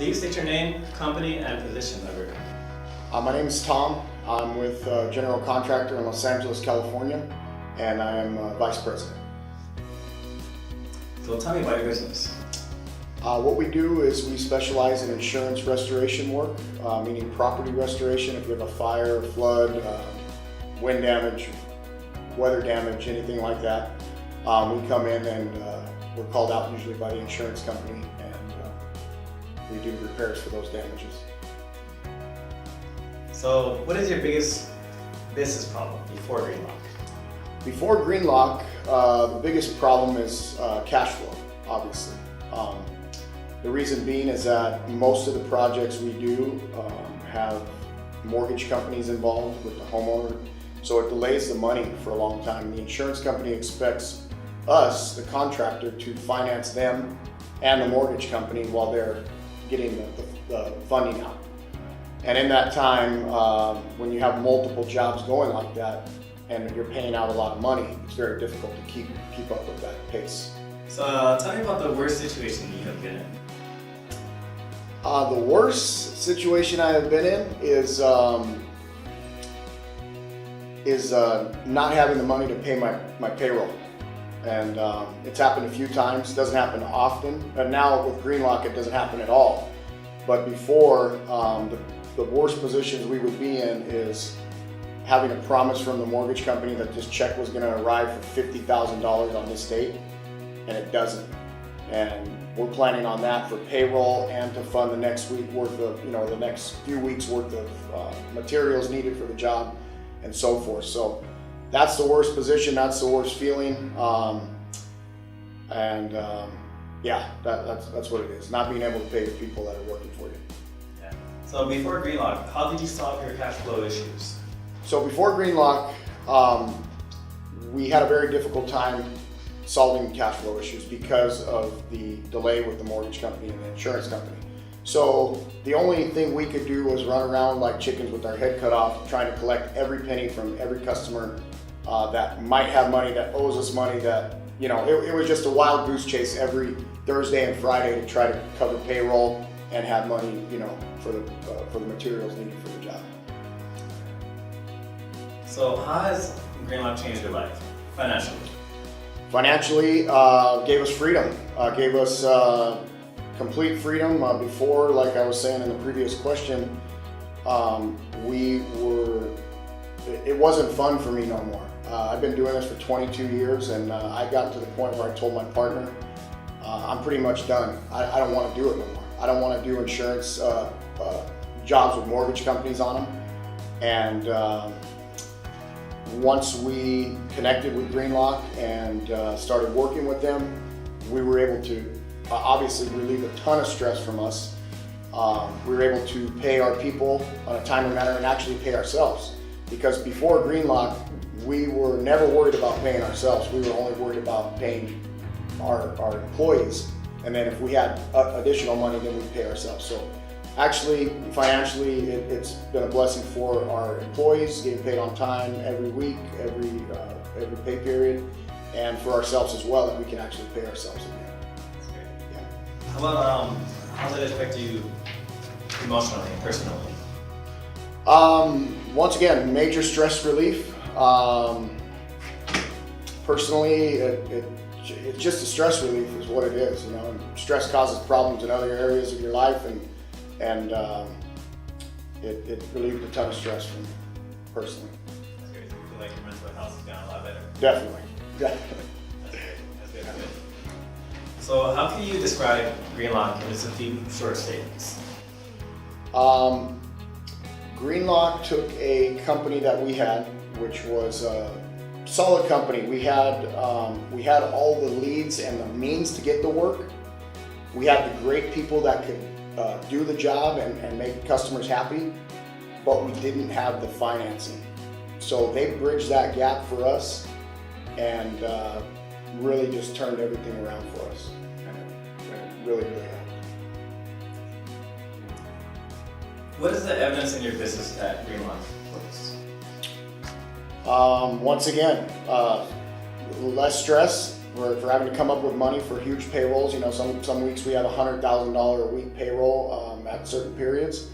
Please state your name, company, and position of your company. My name is Tom. I'm with General Contractor in Los Angeles, California, and I am Vice President. So tell me about your business. What we do is we specialize in insurance restoration work, meaning property restoration. If you have a fire, flood, wind damage, weather damage, anything like that, we come in and we're called out usually by the insurance company, and we do repairs for those damages. So what is your biggest business problem before Greenlock? Before Greenlock, the biggest problem is cash flow, obviously. The reason being is that most of the projects we do have mortgage companies involved with the homeowner, so it delays the money for a long time. The insurance company expects us, the contractor, to finance them and the mortgage company while they're getting the funding out. And in that time, when you have multiple jobs going like that and you're paying out a lot of money, it's very difficult to keep up with that pace. So tell me about the worst situation you have been in. The worst situation I have been in is not having the money to pay my payroll. And it's happened a few times. It doesn't happen often. And now with Greenlock, it doesn't happen at all. But before, the worst positions we would be in is having a promise from the mortgage company that this check was going to arrive for $50,000 on this date, and it doesn't. And we're planning on that for payroll and to fund the next week worth of, the next few weeks worth of materials needed for the job and so forth. So that's the worst position. That's the worst feeling. Yeah, that's what it is. Not being able to pay the people that are working for you. Yeah. So before Greenlock, how did you solve your cash flow issues? So before Greenlock, we had a very difficult time solving cash flow issues because of the delay with the mortgage company and the insurance company. So the only thing we could do was run around like chickens with our head cut off, trying to collect every penny from every customer that might have money, that owes us money, that, it was just a wild goose chase every Thursday and Friday to try to cover payroll and have money, for the materials needed for the job. So how has Greenlock changed your life financially? Financially, gave us freedom, gave us complete freedom. Before, like I was saying in the previous question, it wasn't fun for me no more. I've been doing this for 22 years, and I got to the point where I told my partner, I'm pretty much done. I don't want to do it no more. I don't want to do insurance jobs with mortgage companies on them. And once we connected with Greenlock and started working with them, we were able to obviously relieve a ton of stress from us. We were able to pay our people on a timely manner and actually pay ourselves. Because before Greenlock, we were never worried about paying ourselves. We were only worried about paying our employees. And then if we had additional money, then we'd pay ourselves. So actually, financially, it's been a blessing for our employees, getting paid on time every week, every pay period, and for ourselves as well, that we can actually pay ourselves again. That's great. Yeah. How about, how does it affect you emotionally, personally? Once again, major stress relief. Personally, it's just a stress relief is what it is. Stress causes problems in other areas of your life, and it relieved a ton of stress from me, personally. That's great. You feel like your mental health has gotten a lot better? Definitely. That's great. That's good. That's good. So how can you describe Greenlock in just a few short statements? Greenlock took a company that we had, which was a solid company. We had all the leads and the means to get the work. We had the great people that could do the job and make customers happy, but we didn't have the financing. So they bridged that gap for us and really just turned everything around for us. And it really helped. What is the evidence in your business that Greenlock works? Once again, less stress, for having to come up with money for huge payrolls. You know, some weeks we have $100,000 a week payroll at certain periods.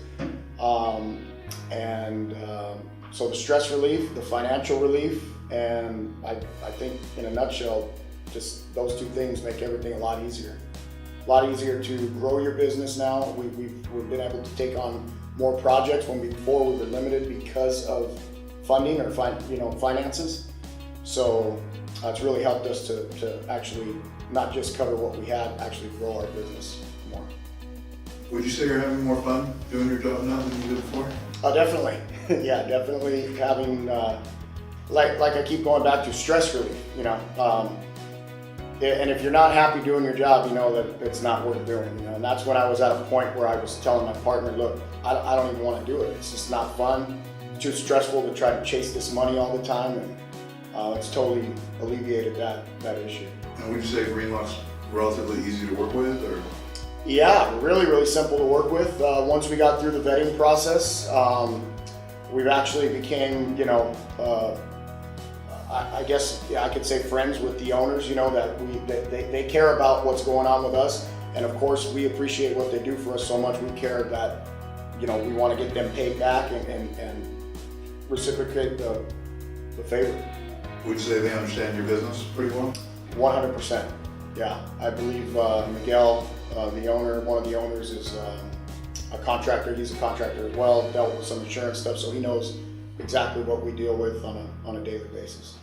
So the stress relief, the financial relief, and I think in a nutshell, just those two things make everything a lot easier. A lot easier to grow your business now. We've been able to take on more projects when before we were limited because of funding or finances. So it's really helped us to actually not just cover what we had, actually grow our business more. Would you say you're having more fun doing your job now than you did before? Definitely. Yeah, definitely having, like I keep going back to stress relief, you know. And if you're not happy doing your job, you know that it's not worth doing, you know. And that's when I was at a point where I was telling my partner, look, I don't even want to do it. It's just not fun. It's too stressful to try to chase this money all the time. And it's totally alleviated that issue. And would you say Greenlock's relatively easy to work with, or? Yeah, really simple to work with. Once we got through the vetting process, we've actually became, you know, I guess I could say friends with the owners. You know, that they care about what's going on with us, and of course we appreciate what they do for us so much. We care that, you know, we want to get them paid back and reciprocate the favor. Would you say they understand your business pretty well? 100%. Yeah, I believe Miguel, the owner, one of the owners, is a contractor. He's a contractor as well, dealt with some insurance stuff, so he knows exactly what we deal with on a daily basis.